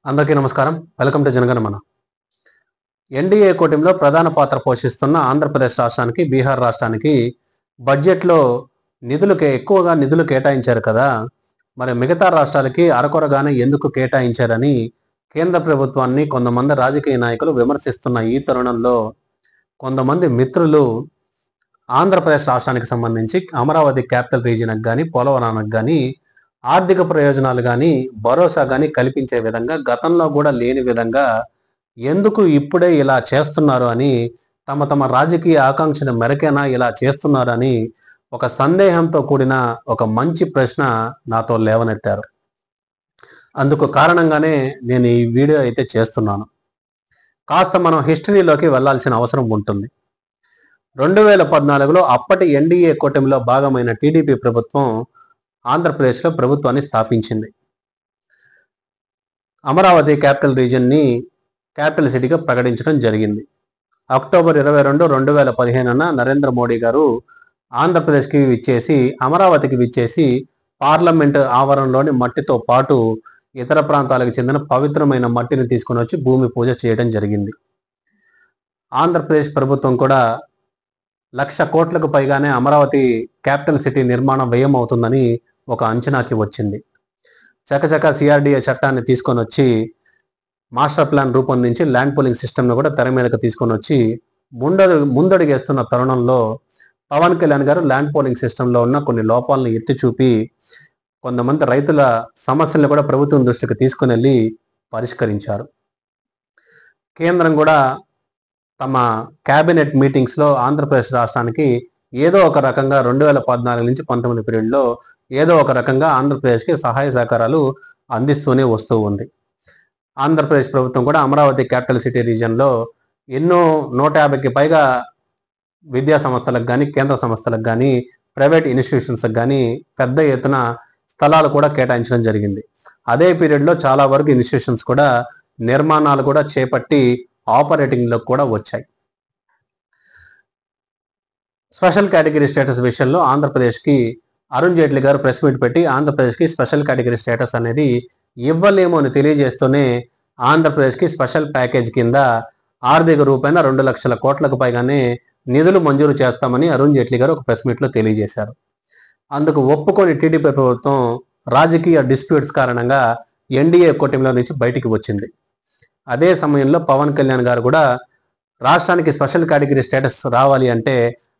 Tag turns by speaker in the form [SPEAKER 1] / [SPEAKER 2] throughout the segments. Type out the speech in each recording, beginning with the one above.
[SPEAKER 1] అందరికీ నమస్కారం. Welcome to Jana Gana Mana. NDA కూటమిలో ప్రధాన పాత్ర పోషిస్తున్న ఆంధ్రప్రదేశ్ రాష్ట్రానికి, బీహార్ రాష్ట్రానికి బడ్జెట్లో ఎక్కువగా నిధులు కేటాయించారు కదా. మరి మిగతా రాష్ట్రాలకి అరకొరగానే ఎందుకు కేటాయించారని కేంద్ర ప్రభుత్వాన్ని కొంతమంది రాజకీయ నాయకులు విమర్శిస్తున్న ఈ తరుణంలో కొంతమంది మిత్రులు ఆంధ్రప్రదేశ్ రాష్ట్రానికి సంబంధించి అమరావతి క్యాపిటల్ రీజియన్కి కానీ, పోలవరానికి కానీ ఆర్థిక ప్రయోజనాలు కానీ, భరోసా కానీ కల్పించే విధంగా గతంలో కూడా లేని విధంగా ఎందుకు ఇప్పుడే ఇలా చేస్తున్నారు అని తమ తమ రాజకీయ ఆకాంక్షల మేరకేనా ఇలా చేస్తున్నారు అని ఒక సందేహంతో కూడిన ఒక మంచి ప్రశ్న నాతో లేవనెత్తారు. అందుకు కారణంగానే నేను ఈ వీడియో అయితే చేస్తున్నాను. కాస్త మనం హిస్టరీలోకి వెళ్లాల్సిన అవసరం ఉంటుంది. 2014లో అప్పటి ఎన్డీఏ కూటమిలో భాగమైన టీడీపీ ప్రభుత్వం ఆంధ్రప్రదేశ్లో ప్రభుత్వాన్ని స్థాపించింది. అమరావతి క్యాపిటల్ రీజియన్ని క్యాపిటల్ సిటీగా ప్రకటించడం జరిగింది. అక్టోబర్ 22, 2015న నరేంద్ర మోడీ గారు ఆంధ్రప్రదేశ్కి విచ్చేసి, అమరావతికి విచ్చేసి పార్లమెంటు ఆవరణలోని మట్టితో పాటు ఇతర ప్రాంతాలకు చెందిన పవిత్రమైన మట్టిని తీసుకుని వచ్చి భూమి పూజ చేయడం జరిగింది. ఆంధ్రప్రదేశ్ ప్రభుత్వం కూడా 1,00,000 కోట్లకు పైగానే అమరావతి క్యాపిటల్ సిటీ నిర్మాణం వ్యయం అవుతుందని ఒక అంచనాకి వచ్చింది. చకచక సిఆర్డీఏ చట్టాన్ని తీసుకొని వచ్చి మాస్టర్ ప్లాన్ రూపొందించి ల్యాండ్ పూలింగ్ సిస్టమ్ను కూడా తెర మీదకి తీసుకొని వచ్చి ముందడుగేస్తున్న తరుణంలో పవన్ కళ్యాణ్ గారు ల్యాండ్ పూలింగ్ సిస్టంలో ఉన్న కొన్ని లోపాలను ఎత్తి చూపి కొంతమంది రైతుల సమస్యలను కూడా ప్రభుత్వం దృష్టికి తీసుకుని వెళ్ళి పరిష్కరించారు. కేంద్రం కూడా తమ క్యాబినెట్ మీటింగ్స్లో ఆంధ్రప్రదేశ్ రాష్ట్రానికి ఏదో ఒక రకంగా 2014 నుంచి 19 పీరియడ్లో ఏదో ఒక రకంగా ఆంధ్రప్రదేశ్కి సహాయ సహకారాలు అందిస్తూనే వస్తూ ఉంది. ఆంధ్రప్రదేశ్ ప్రభుత్వం కూడా అమరావతి క్యాపిటల్ సిటీ రీజియన్లో ఎన్నో 150కి పైగా విద్యా సంస్థలకు కానీ, కేంద్ర సంస్థలకు కానీ, ప్రైవేట్ ఇన్స్టిట్యూషన్స్కి కానీ పెద్ద ఎత్తున స్థలాలు కూడా కేటాయించడం జరిగింది. అదే పీరియడ్లో చాలా వరకు ఇన్స్టిట్యూషన్స్ కూడా నిర్మాణాలు కూడా చేపట్టి ఆపరేటింగ్లో కూడా వచ్చాయి. స్పెషల్ కేటగిరీ స్టేటస్ విషయంలో ఆంధ్రప్రదేశ్కి అరుణ్ జైట్లీ గారు ప్రెస్ మీట్ పెట్టి ఆంధ్రప్రదేశ్కి స్పెషల్ కేటగిరీ స్టేటస్ అనేది ఇవ్వలేము అని తెలియజేస్తూనే ఆంధ్రప్రదేశ్కి స్పెషల్ ప్యాకేజ్ కింద ఆర్థిక రూపాయన 2,00,000 కోట్లకు పైగానే నిధులు మంజూరు చేస్తామని అరుణ్ జైట్లీ గారు ఒక ప్రెస్ మీట్లో తెలియజేశారు. అందుకు ఒప్పుకొని టీడీపీ ప్రభుత్వం రాజకీయ డిస్ప్యూట్స్ కారణంగా ఎన్డీఏ కూటమిలో నుంచి బయటికి వచ్చింది. అదే సమయంలో పవన్ కళ్యాణ్ గారు కూడా రాష్ట్రానికి స్పెషల్ కేటగిరీ స్టేటస్ రావాలి అంటే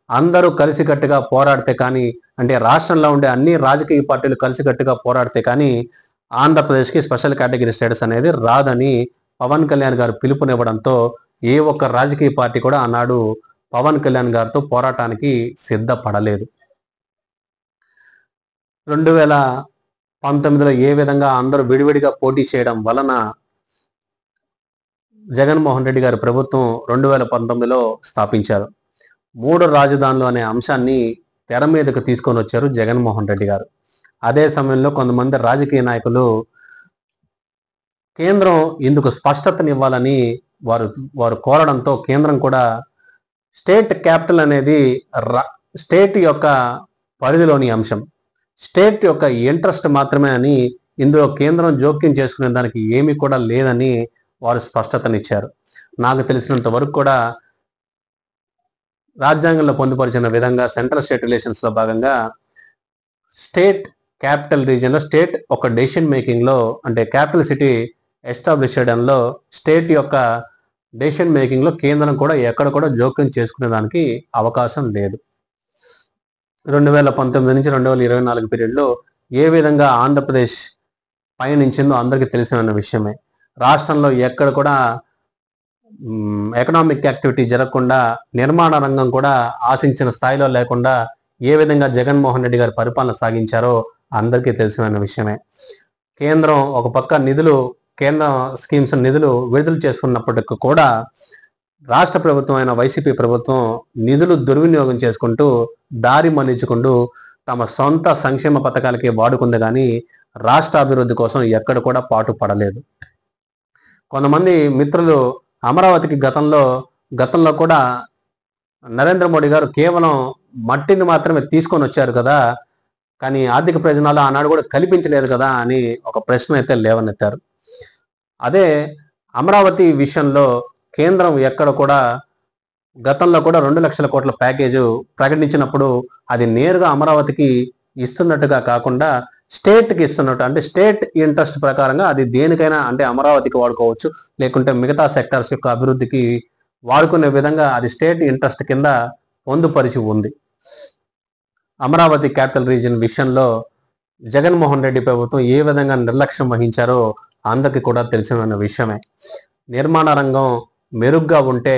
[SPEAKER 1] అందరూ కలిసికట్టుగా పోరాడితే కానీ, అంటే రాష్ట్రంలో ఉండే అన్ని రాజకీయ పార్టీలు కలిసికట్టుగా పోరాడితే కానీ ఆంధ్రప్రదేశ్కి స్పెషల్ కేటగిరీ స్టేటస్ అనేది రాదని పవన్ కళ్యాణ్ గారు పిలుపునివ్వడంతో ఏ ఒక్క రాజకీయ పార్టీ కూడా ఆనాడు పవన్ కళ్యాణ్ గారితో పోరాటానికి సిద్ధపడలేదు. 2019లో ఏ విధంగా అందరూ విడివిడిగా పోటీ చేయడం వలన జగన్మోహన్ రెడ్డి గారి ప్రభుత్వం 2019లో స్థాపించారు. 3 రాజధానులు అనే అంశాన్ని తెర మీదకు తీసుకొని వచ్చారు జగన్మోహన్ రెడ్డి గారు. అదే సమయంలో కొంతమంది రాజకీయ నాయకులు కేంద్రం ఇందుకు స్పష్టతనివ్వాలని వారు కోరడంతో కేంద్రం కూడా స్టేట్ క్యాపిటల్ అనేది స్టేట్ యొక్క పరిధిలోని అంశం, స్టేట్ యొక్క ఇంట్రెస్ట్ మాత్రమే అని, ఇందులో కేంద్రం జోక్యం చేసుకునే దానికి ఏమీ కూడా లేదని వారు స్పష్టతనిచ్చారు. నాకు తెలిసినంత వరకు కూడా రాజ్యాంగంలో పొందుపరిచిన విధంగా సెంట్రల్ స్టేట్ రిలేషన్స్లో భాగంగా స్టేట్ క్యాపిటల్ రీజియన్లో స్టేట్ ఒక డెసిషన్ మేకింగ్లో, అంటే క్యాపిటల్ సిటీ ఎస్టాబ్లిష్ చేయడంలో స్టేట్ యొక్క డెసిషన్ మేకింగ్లో కేంద్రం కూడా ఎక్కడ కూడా జోక్యం చేసుకునే దానికి అవకాశం లేదు. 2019 నుంచి 2024 పీరియడ్లో ఏ విధంగా ఆంధ్రప్రదేశ్ పయనించిందో అందరికీ తెలిసిన విషయమే. రాష్ట్రంలో ఎక్కడ కూడా ఎకనామిక్ యాక్టివిటీ జరగకుండా, నిర్మాణ రంగం కూడా ఆశించిన స్థాయిలో లేకుండా ఏ విధంగా జగన్మోహన్ రెడ్డి గారు పరిపాలన సాగించారో అందరికీ తెలిసిన విషయమే. కేంద్రం ఒక పక్క కేంద్ర స్కీమ్స్ నిధులు విడుదల చేసుకున్నప్పటికీ కూడా రాష్ట్ర ప్రభుత్వం అయిన వైసీపీ ప్రభుత్వం నిధులు దుర్వినియోగం చేసుకుంటూ, దారి మళ్లించుకుంటూ తమ సొంత సంక్షేమ పథకాలకి వాడుకుంది కానీ రాష్ట్ర అభివృద్ధి కోసం ఎక్కడ కూడా పాటు పడలేదు. కొంతమంది మిత్రులు అమరావతికి గతంలో కూడా నరేంద్ర మోడీ గారు కేవలం మట్టిని మాత్రమే తీసుకొని వచ్చారు కదా, కానీ ఆర్థిక ప్రయోజనాలు ఆనాడు కూడా కల్పించలేదు కదా అని ఒక ప్రశ్న అయితే లేవనెత్తారు. అదే అమరావతి విషయంలో కేంద్రం ఎక్కడ కూడా గతంలో కూడా 2 లక్షల కోట్ల ప్యాకేజు ప్రకటించినప్పుడు అది నేరుగా అమరావతికి ఇస్తున్నట్టుగా కాకుండా స్టేట్కి ఇస్తున్నట్టు, అంటే స్టేట్ ఇంట్రెస్ట్ ప్రకారంగా అది దేనికైనా, అంటే అమరావతికి వాడుకోవచ్చు, లేకుంటే మిగతా సెక్టార్స్ యొక్క అభివృద్ధికి వాడుకునే విధంగా అది స్టేట్ ఇంట్రెస్ట్ కింద పొందుపరిచి ఉంది. అమరావతి క్యాపిటల్ రీజియన్ విషయంలో జగన్మోహన్ రెడ్డి ప్రభుత్వం ఏ విధంగా నిర్లక్ష్యం వహించారో అందరికీ కూడా తెలిసిన విషయమే. నిర్మాణ రంగం మెరుగ్గా ఉంటే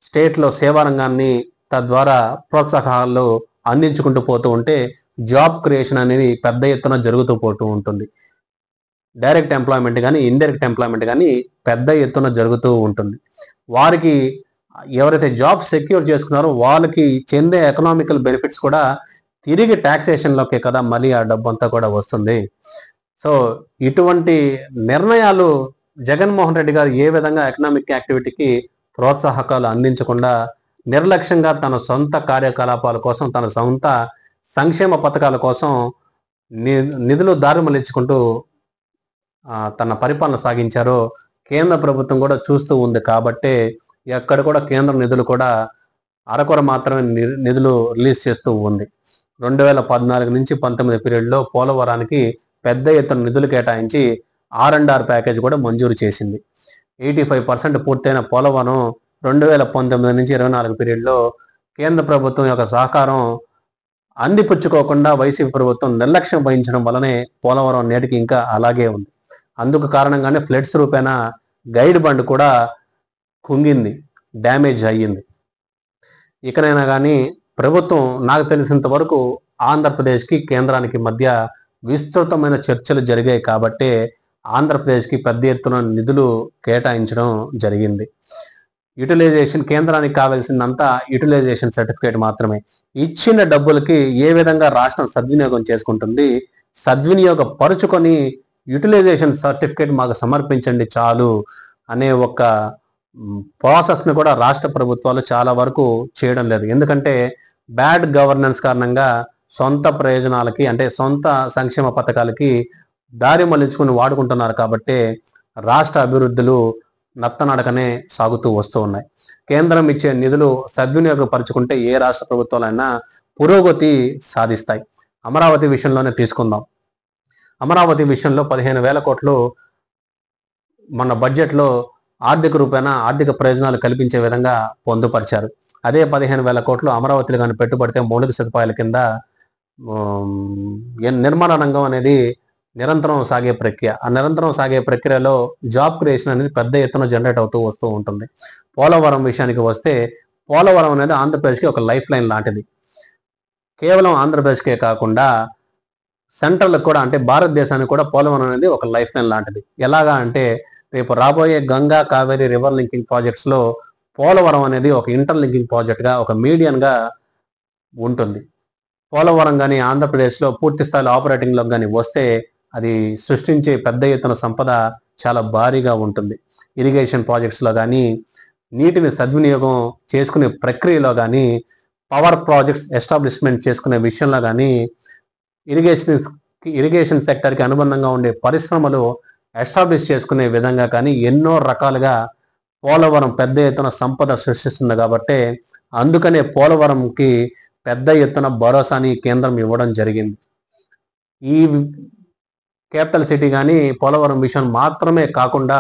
[SPEAKER 1] స్టేట్లో సేవా రంగాన్ని తద్వారా ప్రోత్సాహాలు అందించుకుంటూ పోతూ ఉంటే జాబ్ క్రియేషన్ అనేది పెద్ద ఎత్తున జరుగుతూ పోతూ ఉంటుంది. డైరెక్ట్ ఎంప్లాయ్మెంట్ కానీ ఇండైరెక్ట్ ఎంప్లాయ్మెంట్ కానీ పెద్ద ఎత్తున జరుగుతూ ఉంటుంది. వారికి ఎవరైతే జాబ్ సెక్యూర్ చేసుకున్నారో వాళ్ళకి చెందే ఎకనామికల్ బెనిఫిట్స్ కూడా తిరిగి ట్యాక్సేషన్లోకే కదా మళ్ళీ ఆ డబ్బు అంతా కూడా వస్తుంది. సో ఇటువంటి నిర్ణయాలు జగన్మోహన్ రెడ్డి గారు ఏ విధంగా ఎకనామిక్ యాక్టివిటీకి ప్రోత్సాహకాలు అందించకుండా నిర్లక్ష్యంగా తన సొంత కార్యకలాపాల కోసం, తన సొంత సంక్షేమ పథకాల కోసం నిధులు దారి మళ్లించుకుంటూ తన పరిపాలన సాగించారో కేంద్ర ప్రభుత్వం కూడా చూస్తూ ఉంది. కాబట్టే ఎక్కడ కూడా కేంద్ర నిధులు కూడా అరకొర మాత్రమే నిధులు రిలీజ్ చేస్తూ ఉంది. 2014 నుంచి 19 పీరియడ్లో పోలవరానికి పెద్ద ఎత్తున నిధులు కేటాయించి R&R ప్యాకేజ్ కూడా మంజూరు చేసింది. 85% పూర్తయిన పోలవరం 2019 నుంచి 24 పీరియడ్లో కేంద్ర ప్రభుత్వం యొక్క సహకారం అందిపుచ్చుకోకుండా వైసీపీ ప్రభుత్వం నిర్లక్ష్యం వహించడం వల్లనే పోలవరం నేటికి ఇంకా అలాగే ఉంది. అందుకు కారణంగానే ఫ్లడ్స్ రూపేణా గైడ్ బండ్ కూడా కుంగింది, డ్యామేజ్ అయ్యింది. ఇకనైనా కానీ ప్రభుత్వం, నాకు తెలిసినంత వరకు ఆంధ్రప్రదేశ్కి కేంద్రానికి మధ్య విస్తృతమైన చర్చలు జరిగాయి కాబట్టే ఆంధ్రప్రదేశ్కి పెద్ద ఎత్తున నిధులు కేటాయించడం జరిగింది. యూటిలైజేషన్, కేంద్రానికి కావాల్సిందంతా యూటిలైజేషన్ సర్టిఫికేట్ మాత్రమే. ఇచ్చిన డబ్బులకి ఏ విధంగా రాష్ట్రం సద్వినియోగం చేసుకుంటుంది, సద్వినియోగపరుచుకొని యూటిలైజేషన్ సర్టిఫికేట్ మాకు సమర్పించండి చాలు అనే ఒక ప్రాసెస్ని కూడా రాష్ట్ర ప్రభుత్వాలు చాలా వరకు చేయడం లేదు. ఎందుకంటే బ్యాడ్ గవర్నెన్స్ కారణంగా సొంత ప్రయోజనాలకి, అంటే సొంత సంక్షేమ పథకాలకి దారి మళ్లించుకుని వాడుకుంటున్నారు. కాబట్టి రాష్ట్ర అభివృద్ధులు నత్తనడకనే సాగుతూ వస్తూ ఉన్నాయి. కేంద్రం ఇచ్చే నిధులు సద్వినియోగపరుచుకుంటే ఏ రాష్ట్ర ప్రభుత్వాలైనా పురోగతి సాధిస్తాయి. అమరావతి విషయంలోనే తీసుకుందాం. అమరావతి విషయంలో 15,000 కోట్లు మన బడ్జెట్లో ఆర్థిక రూపేణా ఆర్థిక ప్రయోజనాలు కల్పించే విధంగా పొందుపరిచారు. అదే 15,000 కోట్లు అమరావతిలో కానీ పెట్టుబడితే మౌలిక సదుపాయాల కింద నిర్మాణ రంగం అనేది నిరంతరం సాగే ప్రక్రియ. ఆ నిరంతరం సాగే ప్రక్రియలో జాబ్ క్రియేషన్ అనేది పెద్ద ఎత్తున జనరేట్ అవుతూ వస్తూ ఉంటుంది. పోలవరం విషయానికి వస్తే పోలవరం అనేది ఆంధ్రప్రదేశ్కి ఒక లైఫ్ లైన్ లాంటిది. కేవలం ఆంధ్రప్రదేశ్కే కాకుండా సెంట్రల్కి కూడా, అంటే భారతదేశానికి కూడా పోలవరం అనేది ఒక లైఫ్ లైన్ లాంటిది. ఎలాగా అంటే రేపు రాబోయే గంగా కావేరీ రివర్ లింకింగ్ ప్రాజెక్ట్స్లో పోలవరం అనేది ఒక ఇంటర్ లింకింగ్ ప్రాజెక్ట్గా, ఒక మీడియన్గా ఉంటుంది. పోలవరం కానీ ఆంధ్రప్రదేశ్లో పూర్తి స్థాయిలో ఆపరేటింగ్లో కానీ వస్తే అది సృష్టించే పెద్ద ఎత్తున సంపద చాలా భారీగా ఉంటుంది. ఇరిగేషన్ ప్రాజెక్ట్స్లో కానీ, నీటిని సద్వినియోగం చేసుకునే ప్రక్రియలో కానీ, పవర్ ప్రాజెక్ట్స్ ఎస్టాబ్లిష్మెంట్ చేసుకునే విషయంలో కానీ, ఇరిగేషన్ సెక్టర్కి అనుబంధంగా ఉండే పరిశ్రమలు ఎస్టాబ్లిష్ చేసుకునే విధంగా కానీ ఎన్నో రకాలుగా పోలవరం పెద్ద ఎత్తున సంపద సృష్టిస్తుంది. కాబట్టి అందుకనే పోలవరంకి పెద్ద ఎత్తున భరోసాని కేంద్రం ఇవ్వడం జరిగింది. ఈ క్యాపిటల్ సిటీ కానీ పోలవరం విషయం మాత్రమే కాకుండా,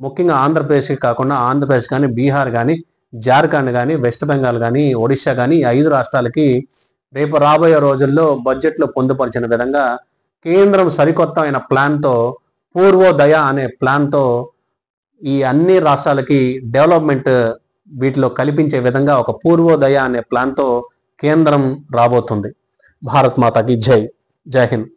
[SPEAKER 1] ముఖ్యంగా ఆంధ్రప్రదేశ్కి కాకుండా ఆంధ్రప్రదేశ్ కానీ, బీహార్ కానీ, జార్ఖండ్ కానీ, వెస్ట్ బెంగాల్ కానీ, ఒడిశా కానీ, 5 రాష్ట్రాలకి రేపు రాబోయే రోజుల్లో బడ్జెట్లో పొందుపరిచిన విధంగా కేంద్రం సరికొత్త అయిన ప్లాన్తో, పూర్వోదయ అనే ప్లాన్తో ఈ అన్ని రాష్ట్రాలకి డెవలప్మెంట్ వీటిలో కల్పించే విధంగా ఒక పూర్వోదయ అనే ప్లాన్తో కేంద్రం రాబోతుంది. భారత్ మాతాకి జై. జై హింద్.